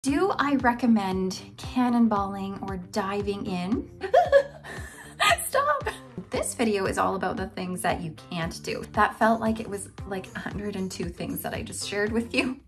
Do I recommend cannonballing or diving in? Stop! This video is all about the things that you can't do. That felt like it was like 102 things that I just shared with you.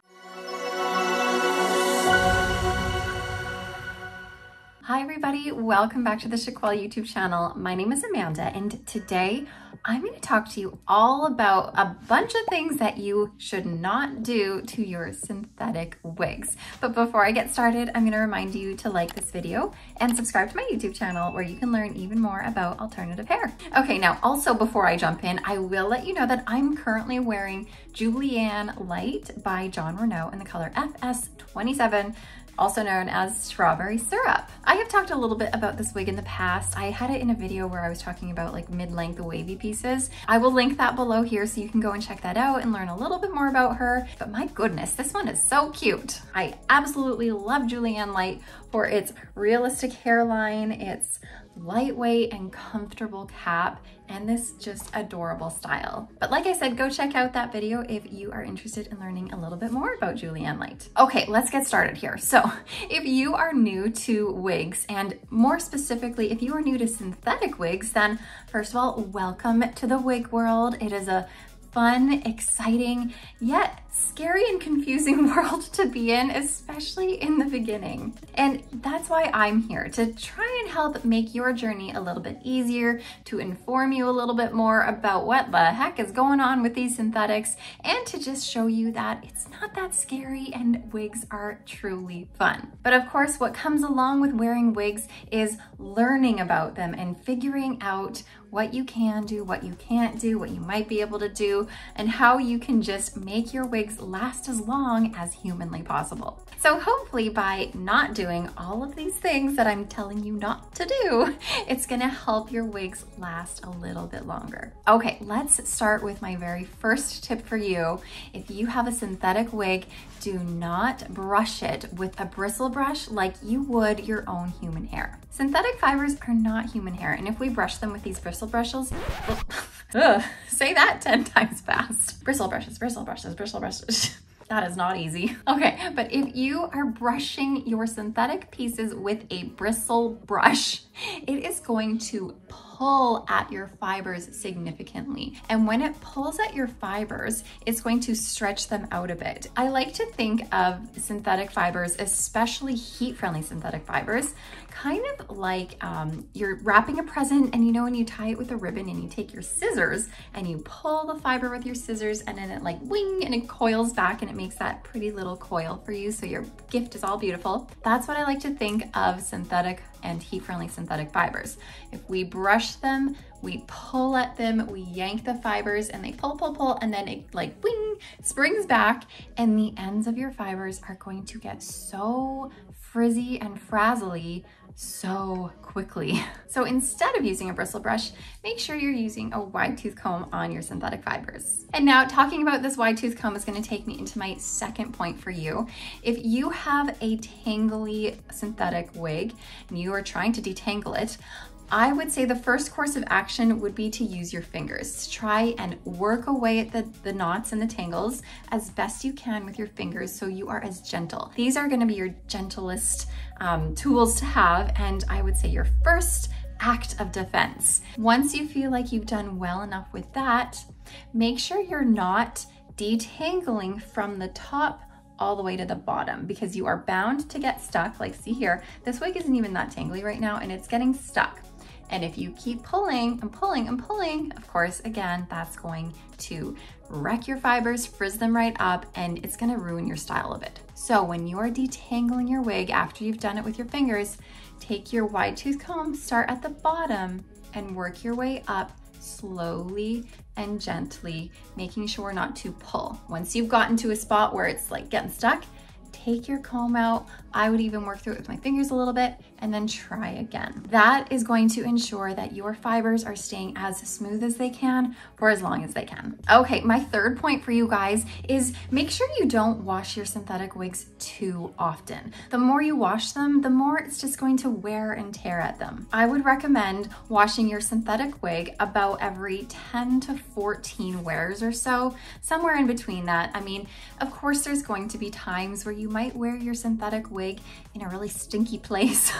Hi everybody, welcome back to the Chiquel YouTube channel. My name is Amanda and today I'm going to talk to you all about a bunch of things that you should not do to your synthetic wigs. But before I get started, I'm going to remind you to like this video and subscribe to my YouTube channel where you can learn even more about alternative hair. Okay, now also before I jump in, I will let you know that I'm currently wearing Julianne Lite by Jon Reanu in the color FS27. Also known as strawberry syrup. I have talked a little bit about this wig in the past. I had it in a video where I was talking about like mid-length wavy pieces. I will link that below here so you can go and check that out and learn a little bit more about her. But my goodness, this one is so cute. I absolutely love Julianne Lite for its realistic hairline, its lightweight and comfortable cap, and this just adorable style. But like I said, go check out that video if you are interested in learning a little bit more about Julianne Lite. Okay, let's get started here. So if you are new to wigs, and more specifically, if you are new to synthetic wigs, then first of all, welcome to the wig world. It is a fun, exciting, yet scary and confusing world to be in, especially in the beginning. And that's why I'm here, to try and help make your journey a little bit easier, to inform you a little bit more about what the heck is going on with these synthetics, and to just show you that it's not that scary and wigs are truly fun. But of course, what comes along with wearing wigs is learning about them and figuring out what you can do, what you can't do, what you might be able to do, and how you can just make your wigs last as long as humanly possible. So hopefully by not doing all of these things that I'm telling you not to do, it's gonna help your wigs last a little bit longer. Okay, let's start with my very first tip for you. If you have a synthetic wig, do not brush it with a bristle brush like you would your own human hair. Synthetic fibers are not human hair, and if we brush them with these bristle brushes, say that 10 times fast. Bristle brushes, bristle brushes, bristle brushes. That is not easy. Okay, but if you are brushing your synthetic pieces with a bristle brush, it is going to pull at your fibers significantly. And when it pulls at your fibers, it's going to stretch them out a bit. I like to think of synthetic fibers, especially heat-friendly synthetic fibers, kind of like you're wrapping a present, and you know when you tie it with a ribbon and you take your scissors and you pull the fiber with your scissors, and then it like wing and it coils back and it makes that pretty little coil for you so your gift is all beautiful. That's what I like to think of synthetic and heat-friendly synthetic fibers. If we brush them, we pull at them, we yank the fibers, and they pull, pull, pull, and then it like wing, springs back, and the ends of your fibers are going to get so frizzy and frazzly so quickly. So instead of using a bristle brush, make sure you're using a wide tooth comb on your synthetic fibers. And now talking about this wide tooth comb is going to take me into my second point for you. If you have a tangly synthetic wig and you are trying to detangle it, I would say the first course of action would be to use your fingers. Try and work away at the knots and the tangles as best you can with your fingers so you are as gentle. These are gonna be your gentlest tools to have, and I would say your first act of defense. Once you feel like you've done well enough with that, make sure you're not detangling from the top all the way to the bottom, because you are bound to get stuck. Like, see here, this wig isn't even that tangly right now and it's getting stuck. And if you keep pulling and pulling and pulling, of course, again, that's going to wreck your fibers, frizz them right up, and it's gonna ruin your style of it. So when you are detangling your wig after you've done it with your fingers, take your wide tooth comb, start at the bottom and work your way up slowly and gently, making sure not to pull. Once you've gotten to a spot where it's like getting stuck, take your comb out. I would even work through it with my fingers a little bit and then try again. That is going to ensure that your fibers are staying as smooth as they can for as long as they can. Okay, my third point for you guys is make sure you don't wash your synthetic wigs too often. The more you wash them, the more it's just going to wear and tear at them. I would recommend washing your synthetic wig about every 10 to 14 wears or so, somewhere in between that. I mean, of course, there's going to be times where you might wear your synthetic wig in a really stinky place,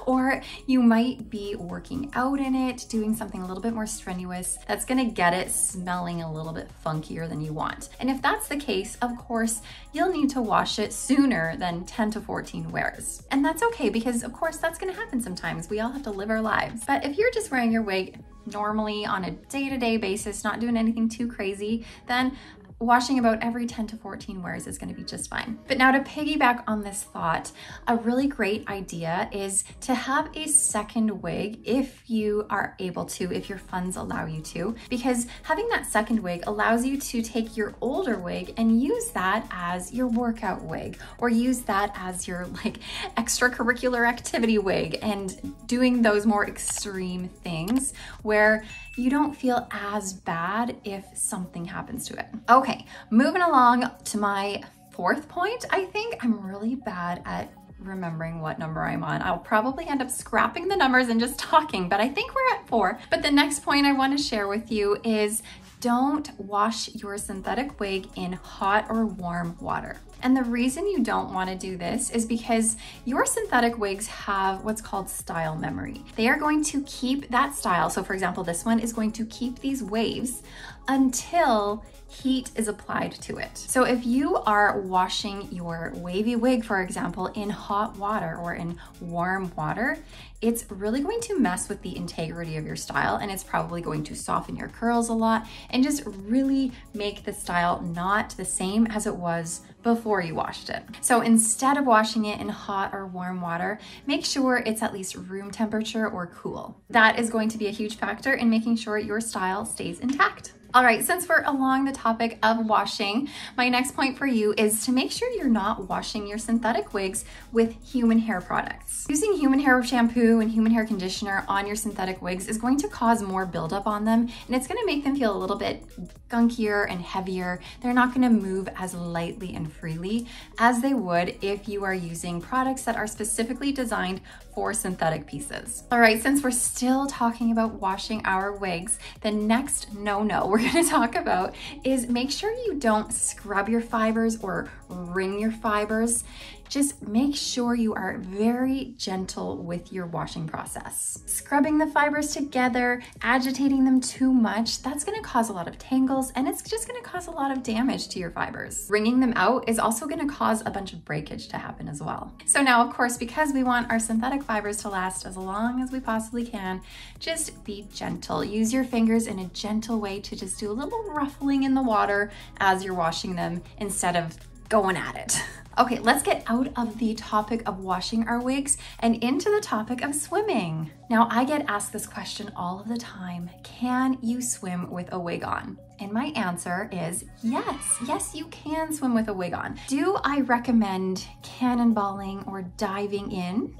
or you might be working out in it, doing something a little bit more strenuous that's gonna get it smelling a little bit funkier than you want. And if that's the case, of course, you'll need to wash it sooner than 10 to 14 wears. And that's okay, because of course that's gonna happen sometimes. We all have to live our lives. But if you're just wearing your wig normally on a day-to-day basis, not doing anything too crazy, then washing about every 10 to 14 wears is going to be just fine. But now to piggyback on this thought, a really great idea is to have a second wig if you are able to, if your funds allow you to, because having that second wig allows you to take your older wig and use that as your workout wig, or use that as your like extracurricular activity wig, and doing those more extreme things where you don't feel as bad if something happens to it. Okay, moving along to my fourth point. I think I'm really bad at remembering what number I'm on. I'll probably end up scrapping the numbers and just talking, but I think we're at 4. But the next point I want to share with you is don't wash your synthetic wig in hot or warm water. And the reason you don't want to do this is because your synthetic wigs have what's called style memory. They are going to keep that style. So for example, this one is going to keep these waves until heat is applied to it. So if you are washing your wavy wig, for example, in hot water or in warm water, it's really going to mess with the integrity of your style, and it's probably going to soften your curls a lot and just really make the style not the same as it was before you washed it. So instead of washing it in hot or warm water, make sure it's at least room temperature or cool. That is going to be a huge factor in making sure your style stays intact. All right, since we're along the topic of washing, my next point for you is to make sure you're not washing your synthetic wigs with human hair products. Using human hair shampoo and human hair conditioner on your synthetic wigs is going to cause more buildup on them, and it's gonna make them feel a little bit gunkier and heavier. They're not gonna move as lightly and freely as they would if you are using products that are specifically designed for synthetic pieces. All right, since we're still talking about washing our wigs, the next no-no we're gonna talk about is make sure you don't scrub your fibers or wring your fibers. Just make sure you are very gentle with your washing process. Scrubbing the fibers together, agitating them too much, that's gonna cause a lot of tangles, and it's just gonna cause a lot of damage to your fibers. Wringing them out is also gonna cause a bunch of breakage to happen as well. So now, of course, because we want our synthetic fibers to last as long as we possibly can, just be gentle. Use your fingers in a gentle way to just do a little ruffling in the water as you're washing them instead of going at it. Okay, let's get out of the topic of washing our wigs and into the topic of swimming. Now, I get asked this question all of the time: can you swim with a wig on? And my answer is yes. Yes, you can swim with a wig on. Do I recommend cannonballing or diving in?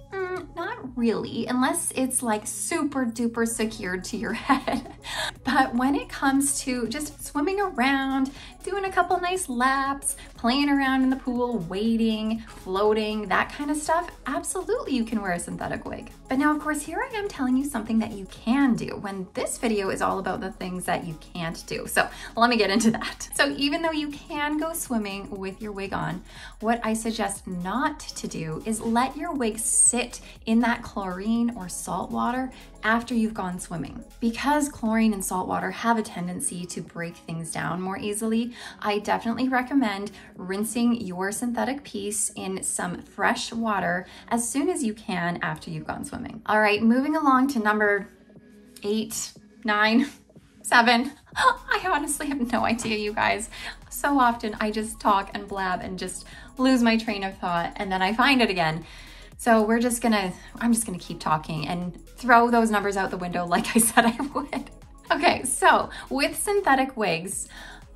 Not really, unless it's like super duper secured to your head. But when it comes to just swimming around, doing a couple nice laps, playing around in the pool, wading, floating, that kind of stuff, absolutely you can wear a synthetic wig. But now, of course, here I am telling you something that you can do when this video is all about the things that you can't do. So let me get into that. So even though you can go swimming with your wig on, what I suggest not to do is let your wig sit in that chlorine or salt water after you've gone swimming. Because chlorine and salt water have a tendency to break things down more easily, I definitely recommend rinsing your synthetic piece in some fresh water as soon as you can after you've gone swimming. All right, moving along to number 8, 9, 7. I honestly have no idea, you guys. So often I just talk and blab and just lose my train of thought, and then I find it again. So I'm just gonna keep talking and throw those numbers out the window like I said I would. Okay, so with synthetic wigs,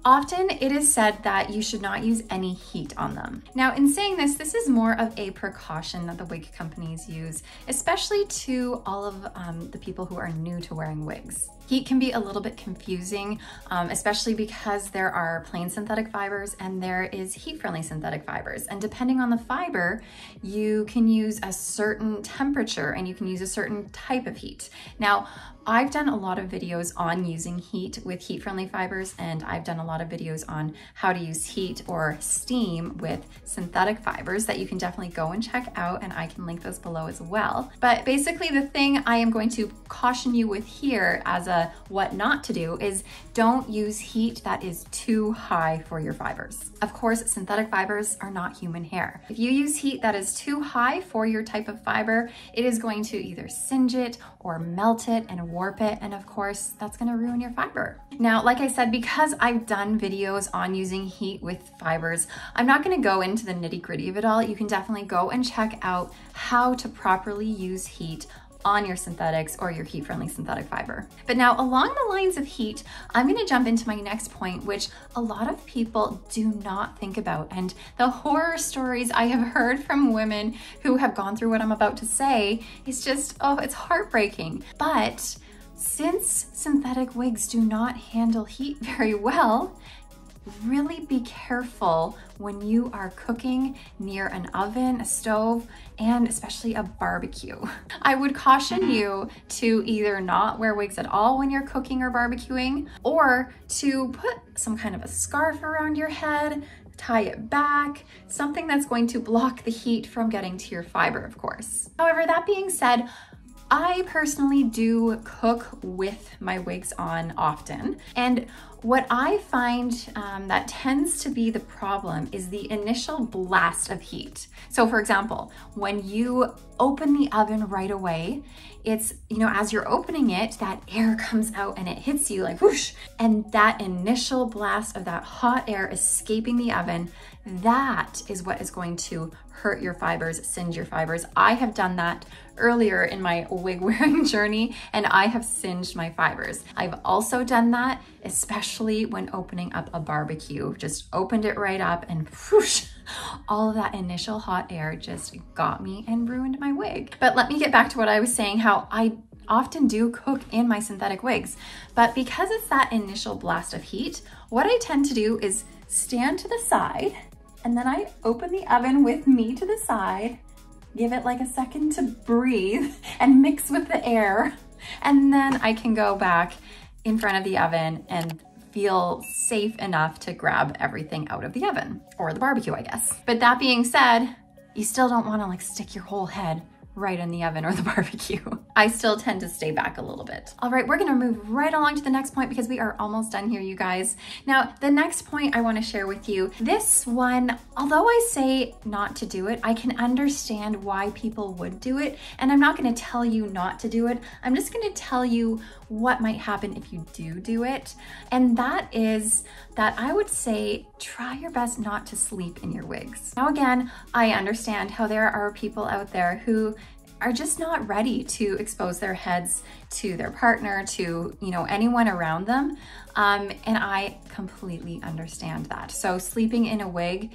often it is said that you should not use any heat on them. Now, in saying this, this is more of a precaution that the wig companies use, especially to all of the people who are new to wearing wigs. Heat can be a little bit confusing, especially because there are plain synthetic fibers and there is heat-friendly synthetic fibers. And depending on the fiber, you can use a certain temperature and you can use a certain type of heat. Now, I've done a lot of videos on using heat with heat-friendly fibers, and I've done a lot of videos on how to use heat or steam with synthetic fibers that you can definitely go and check out, and I can link those below as well. But basically the thing I am going to caution you with here as a what not to do is don't use heat that is too high for your fibers. Of course, synthetic fibers are not human hair. If you use heat that is too high for your type of fiber, it is going to either singe it or melt it and warp it, and of course that's going to ruin your fiber. Now, like I said, because I've done videos on using heat with fibers, I'm not going to go into the nitty-gritty of it all. You can definitely go and check out how to properly use heat on your synthetics or your heat-friendly synthetic fiber. But now, along the lines of heat, I'm going to jump into my next point, which a lot of people do not think about. And the horror stories I have heard from women who have gone through what I'm about to say is just, oh, it's heartbreaking. But since synthetic wigs do not handle heat very well, really be careful when you are cooking near an oven, a stove, and especially a barbecue. I would caution you to either not wear wigs at all when you're cooking or barbecuing, or to put some kind of a scarf around your head, tie it back, something that's going to block the heat from getting to your fiber, of course. However, that being said, I personally do cook with my wigs on often, and what I find that tends to be the problem is the initial blast of heat. So for example, when you open the oven right away, it's, as you're opening it, that air comes out and it hits you like whoosh, and that initial blast of that hot air escaping the oven, that is what is going to hurt your fibers, singe your fibers. I have done that earlier in my wig wearing journey, and I have singed my fibers. I've also done that, especially when opening up a barbecue. Just opened it right up and whoosh, all of that initial hot air just got me and ruined my wig. But let me get back to what I was saying, how I often do cook in my synthetic wigs. But because it's that initial blast of heat, what I tend to do is stand to the side, and then I open the oven with me to the side, give it like a second to breathe and mix with the air, and then I can go back in front of the oven and feel safe enough to grab everything out of the oven, or the barbecue, I guess. But that being said, you still don't want to like stick your whole head right in the oven or the barbecue. I still tend to stay back a little bit. All right, we're gonna move right along to the next point because we are almost done here, you guys. Now, the next point I wanna share with you, this one, although I say not to do it, I can understand why people would do it. And I'm not gonna tell you not to do it. I'm just gonna tell you what might happen if you do it. And that is that I would say, try your best not to sleep in your wigs. Now, again, I understand how there are people out there who are just not ready to expose their heads to their partner, to anyone around them. And I completely understand that. So sleeping in a wig,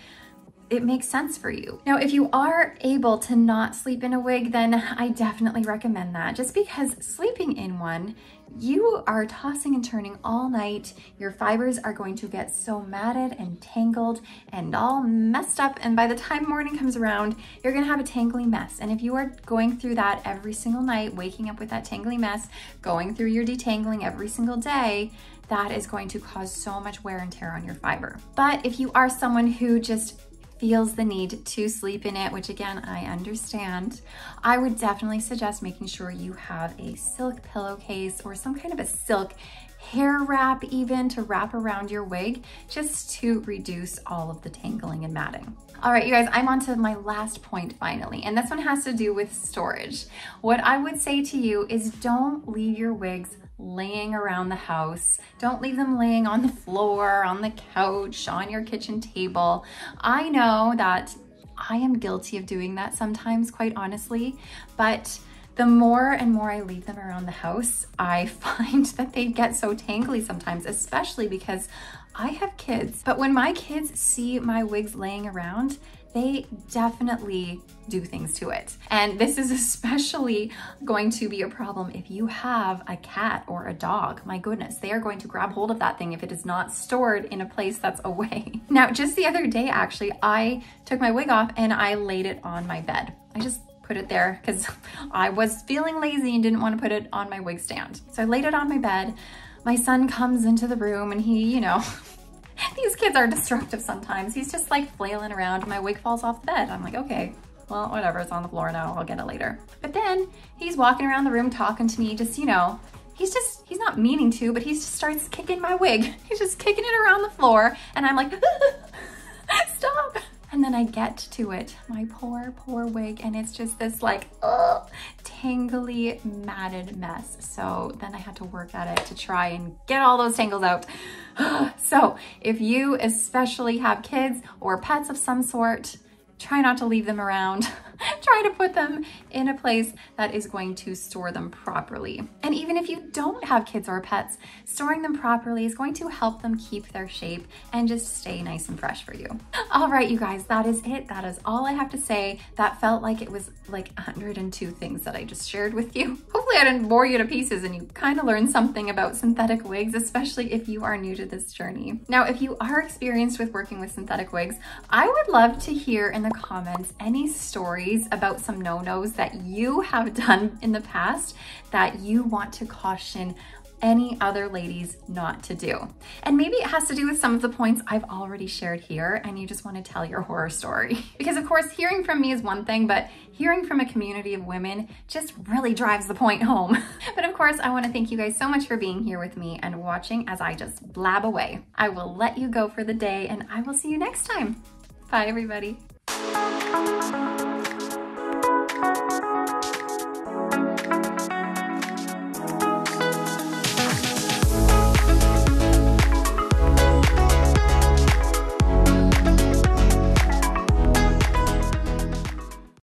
it makes sense for you. Now, if you are able to not sleep in a wig, then I definitely recommend that, just because sleeping in one, you are tossing and turning all night. Your fibers are going to get so matted and tangled and all messed up. And by the time morning comes around, you're gonna have a tangly mess. And if you are going through that every single night, waking up with that tangly mess, going through your detangling every single day, that is going to cause so much wear and tear on your fiber. But if you are someone who just feels the need to sleep in it, which again, I understand, I would definitely suggest making sure you have a silk pillowcase or some kind of a silk hair wrap even to wrap around your wig, just to reduce all of the tangling and matting. All right, you guys, I'm on to my last point finally, and this one has to do with storage. What I would say to you is don't leave your wigs laying around the house. Don't leave them laying on the floor, on the couch, on your kitchen table. I know that I am guilty of doing that sometimes, quite honestly, but the more and more I leave them around the house, I find that they get so tangly sometimes, especially because I have kids. But when my kids see my wigs laying around, they definitely do things to it. And this is especially going to be a problem if you have a cat or a dog. My goodness, they are going to grab hold of that thing if it is not stored in a place that's away. Now, just the other day, actually, I took my wig off and I laid it on my bed. I just put it there because I was feeling lazy and didn't want to put it on my wig stand. So I laid it on my bed. My son comes into the room and he, you know, these kids are destructive sometimes. He's just like flailing around and my wig falls off the bed. I'm like, okay, well, whatever, it's on the floor now, I'll get it later. But then he's walking around the room talking to me, just, you know, he's not meaning to, but he just starts kicking my wig. He's just kicking it around the floor and I'm like, stop. And then I get to it, my poor wig, and it's just this like, tangly, matted mess. So then I had to work at it to try and get all those tangles out. So if you especially have kids or pets of some sort, try not to leave them around. Try to put them in a place that is going to store them properly. And even if you don't have kids or pets, storing them properly is going to help them keep their shape and just stay nice and fresh for you. All right, you guys, that is it. That is all I have to say. That felt like it was like 102 things that I just shared with you. Hopefully I didn't bore you to pieces and you kind of learned something about synthetic wigs, especially if you are new to this journey. Now, if you are experienced with working with synthetic wigs, I would love to hear in the comments any stories about some no-nos that you have done in the past that you want to caution any other ladies not to do. And maybe it has to do with some of the points I've already shared here and you just want to tell your horror story. Because of course, hearing from me is one thing, but hearing from a community of women just really drives the point home. But of course, I want to thank you guys so much for being here with me and watching as I just blab away. I will let you go for the day and I will see you next time. Bye, everybody.